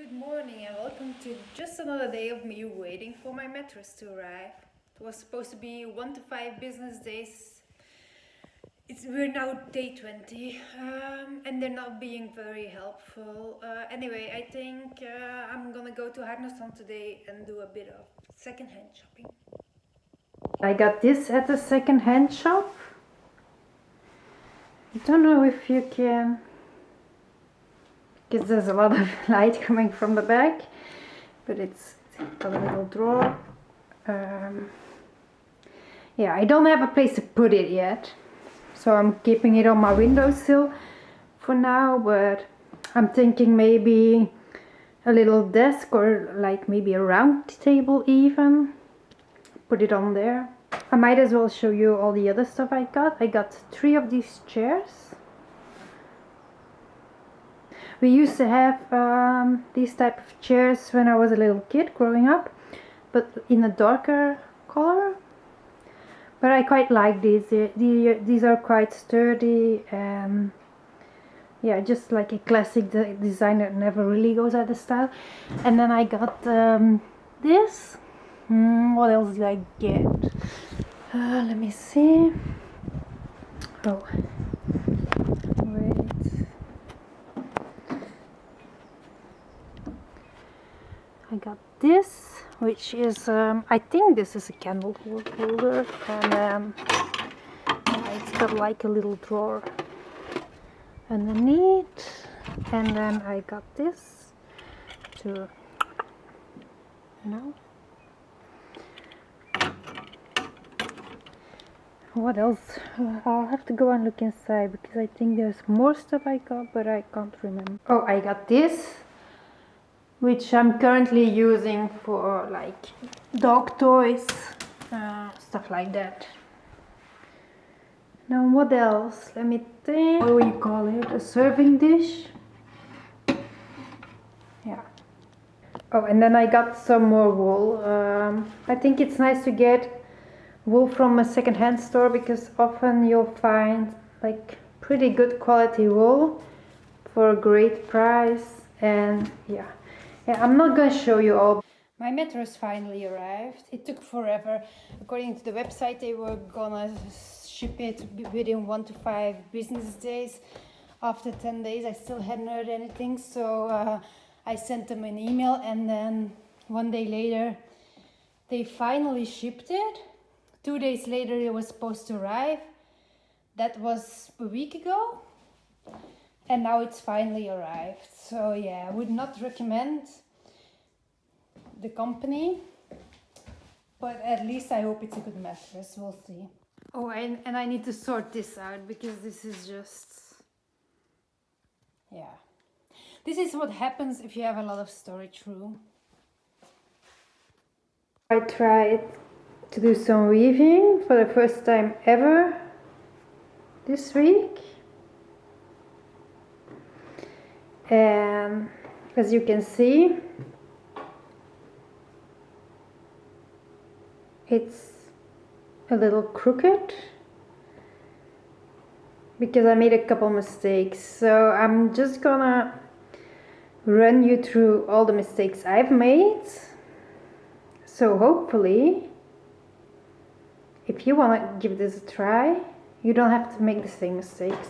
Good morning and welcome to just another day of me waiting for my mattress to arrive. It was supposed to be 1 to 5 business days. We're now day 20 and they're not being very helpful. Anyway, I think I'm gonna go to Harnesson today and do a bit of second-hand shopping. I got this at the second-hand shop. I don't know if you can, because there's a lot of light coming from the back, but it's a little drawer. Yeah, I don't have a place to put it yet, so I'm keeping it on my windowsill for now, but I'm thinking maybe a little desk or like maybe a round table even. Put it on there. I might as well show you all the other stuff I got. I got 3 of these chairs. We used to have these type of chairs when I was a little kid growing up, but in a darker color. But I quite like these. These are quite sturdy and yeah, just like a classic design that never really goes out of style. And then I got this. What else did I get? Let me see. Oh, wait. I got this, which is I think this is a candle holder, and it's got like a little drawer underneath. And then I got this to, what else? I'll have to go and look inside because I think there's more stuff I got, but I can't remember. Oh, I got this, which I'm currently using for like dog toys, stuff like that. Now what else? Let me think. What do you call it? A serving dish? Yeah. Oh, and then I got some more wool. I think it's nice to get wool from a second-hand store because often you'll find like pretty good quality wool for a great price. And yeah, I'm not gonna show you all. My mattress finally arrived. It took forever. According to the website, they were gonna ship it within 1 to 5 business days. After 10 days, I still hadn't heard anything, so I sent them an email, and then 1 day later, they finally shipped it. 2 days later, it was supposed to arrive. That was a week ago, and now it's finally arrived. So yeah, I would not recommend the company, but at least I hope it's a good mattress. We'll see. Oh, and I need to sort this out because this is just, yeah. This is what happens if you have a lot of storage room. I tried to do some weaving for the first time ever this week, and as you can see, it's a little crooked because I made a couple mistakes. So I'm just gonna run you through all the mistakes I've made. So hopefully, if you want to give this a try, you don't have to make the same mistakes.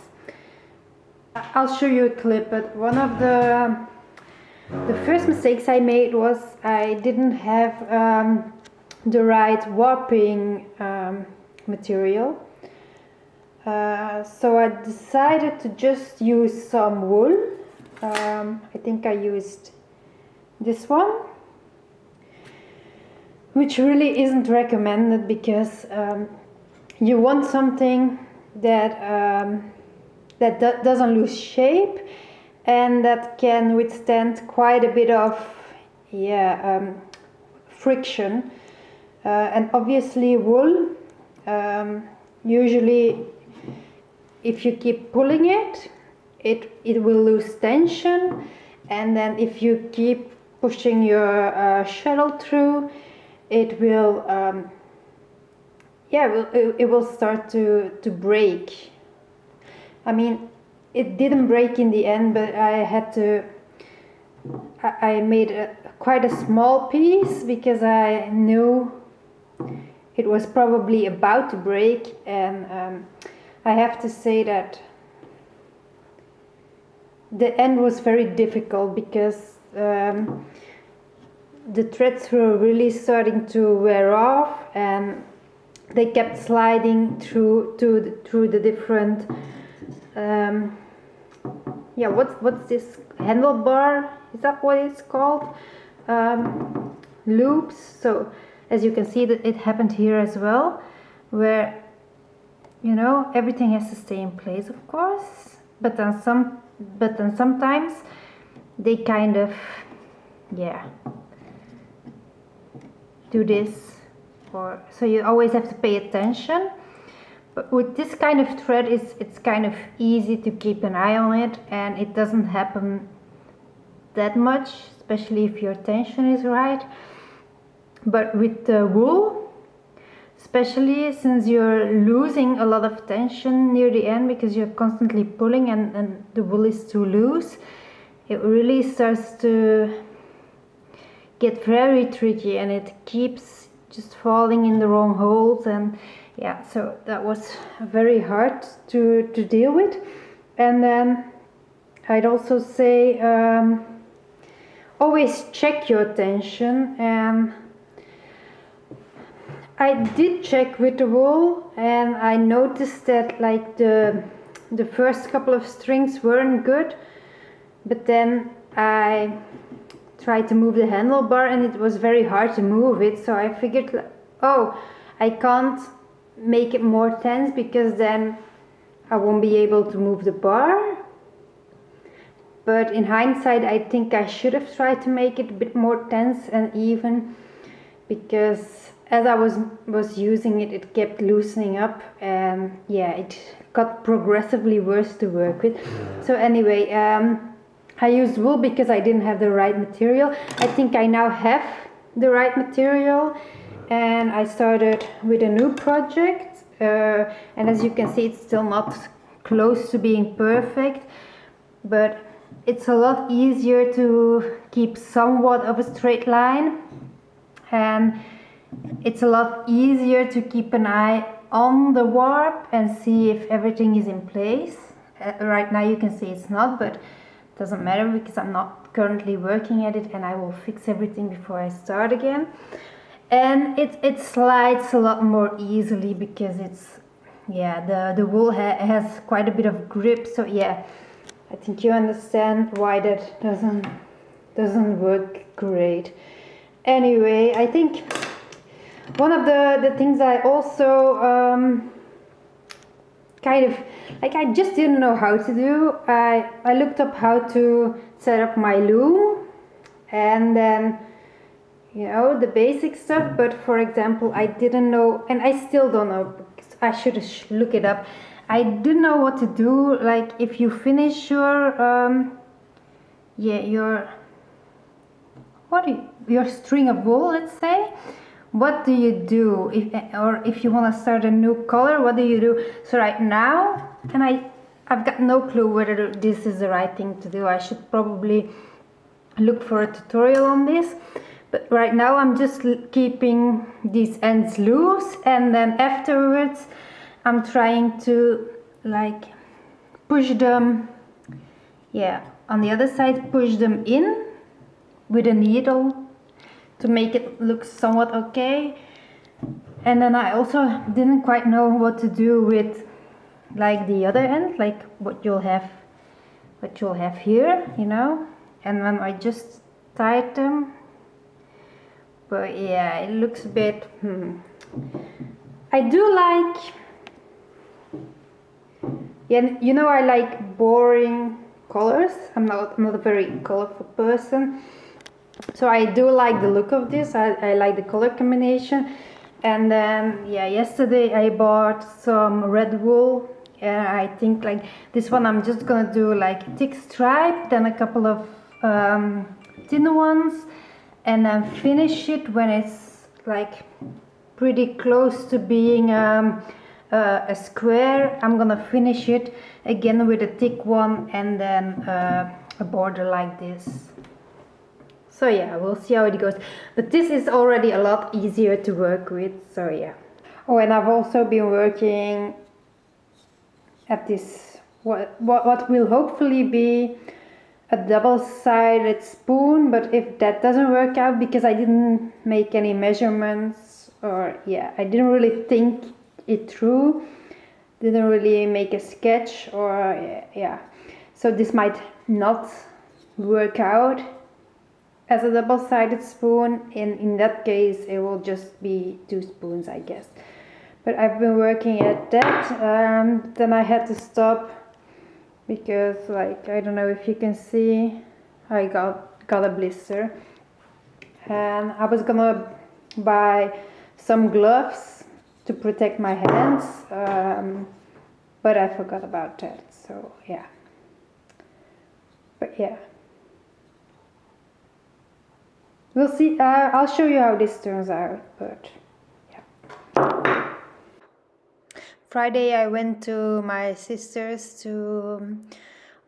I'll show you a clip, but one of the first mistakes I made was I didn't have the right warping material. So I decided to just use some wool. I think I used this one, which really isn't recommended because you want something that doesn't lose shape and that can withstand quite a bit of friction. And obviously wool, usually if you keep pulling it, it will lose tension, and then if you keep pushing your shuttle through, it will it will start to break. I mean, it didn't break in the end, but I had to I made quite a small piece because I knew it was probably about to break, and I have to say that the end was very difficult because the threads were really starting to wear off, and they kept sliding through the different yeah, what's this handlebar, is that what it's called, loops. So as you can see, that it happened here as well, where you know everything has to stay in place, of course, but then sometimes they kind of, yeah, do this, or so you always have to pay attention. But with this kind of thread, it's kind of easy to keep an eye on it, and it doesn't happen that much, especially if your tension is right. But with the wool, especially since you're losing a lot of tension near the end because you're constantly pulling and the wool is too loose, it really starts to get very tricky, and it keeps just falling in the wrong holes. And yeah, so that was very hard to deal with. And then I'd also say always check your tension, and I did check with the wool, and I noticed that like the first couple of strings weren't good, but then I tried to move the handlebar and it was very hard to move it, so I figured, oh, I can't make it more tense because then I won't be able to move the bar. But in hindsight, I think I should have tried to make it a bit more tense and even, because as I was using it, it kept loosening up, and yeah, it got progressively worse to work with. So anyway, I used wool because I didn't have the right material. I think I now have the right material, and I started with a new project, and as you can see, it's still not close to being perfect, but it's a lot easier to keep somewhat of a straight line, and it's a lot easier to keep an eye on the warp and see if everything is in place. Right now you can see it's not, but it doesn't matter because I'm not currently working at it, and I will fix everything before I start again. And it slides a lot more easily because it's, yeah, the wool has quite a bit of grip, so yeah, I think you understand why that doesn't work great. Anyway, I think one of the things I also kind of, like, I just didn't know how to do, I looked up how to set up my loom, and then, you know, the basic stuff, but for example, I didn't know, and I still don't know, because I should look it up. I didn't know what to do, like if you finish your your string of wool, let's say, what do you do? If you want to start a new color, what do you do? So right now, and I've got no clue whether this is the right thing to do. I should probably look for a tutorial on this. But right now I'm just keeping these ends loose, and then afterwards I'm trying to like push them, yeah, on the other side, push them in with a needle to make it look somewhat okay. And then I also didn't quite know what to do with like the other end, like what you'll have here, you know. And then I just tied them, but yeah, it looks a bit I do like, yeah, you know, I like boring colors. I'm not a very colorful person, so I do like the look of this. I like the color combination. And then yeah, yesterday I bought some red wool, and I think like this one I'm just gonna do like a thick stripe, then a couple of thin ones, and then finish it when it's like pretty close to being a square. I'm gonna finish it again with a thick one, and then a border like this. So yeah, we'll see how it goes. But this is already a lot easier to work with, so yeah. Oh, and I've also been working at this, what will hopefully be a double-sided spoon, but if that doesn't work out because I didn't make any measurements, or yeah, I didn't really think it through, didn't really make a sketch, or yeah, so this might not work out as a double-sided spoon. In that case it will just be 2 spoons, I guess. But I've been working at that, then I had to stop because, like, I don't know if you can see, I got a blister, and I was gonna buy some gloves to protect my hands, but I forgot about that, so yeah. But yeah, we'll see. I'll show you how this turns out, but yeah. Friday I went to my sister's to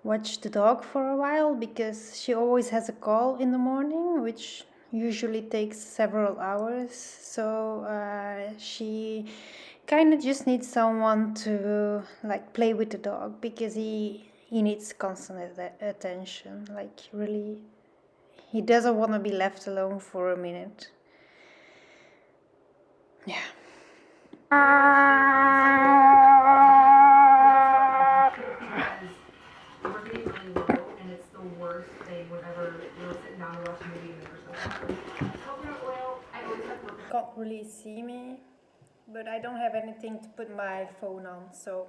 watch the dog for a while because she always has a call in the morning, which usually takes several hours. So she kind of just needs someone to like play with the dog because he needs constant attention. Like really, he doesn't want to be left alone for a minute. Yeah. Can't really see me, but I don't have anything to put my phone on, so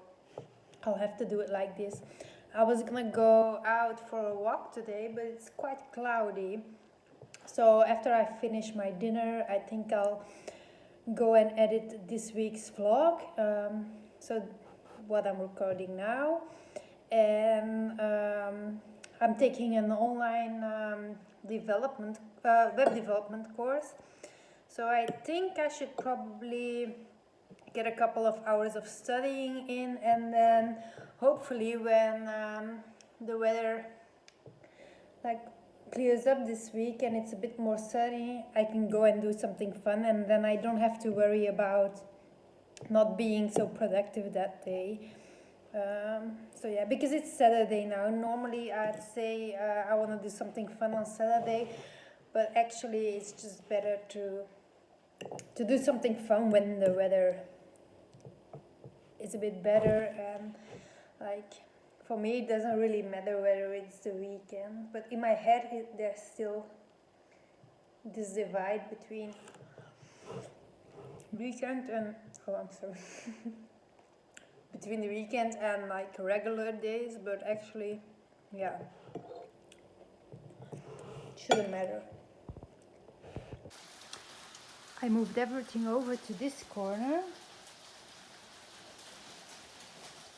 I'll have to do it like this. I was gonna go out for a walk today, but it's quite cloudy. So after I finish my dinner, I think I'll go and edit this week's vlog. So what I'm recording now. And I'm taking an online web development course. So I think I should probably get a couple of hours of studying in, and then hopefully when the weather like clears up this week and it's a bit more sunny, I can go and do something fun, and then I don't have to worry about not being so productive that day. So yeah, because it's Saturday now. Normally I'd say I want to do something fun on Saturday, but actually it's just better to do something fun when the weather is a bit better. And like for me it doesn't really matter whether it's the weekend, but in my head there's still this divide between weekend and between the weekend and like regular days, but actually yeah, it shouldn't matter. I moved everything over to this corner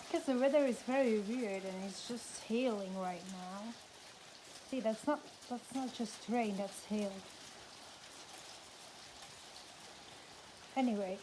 because the weather is very weird and it's just hailing right now. See, that's not just rain, that's hail. Anyway,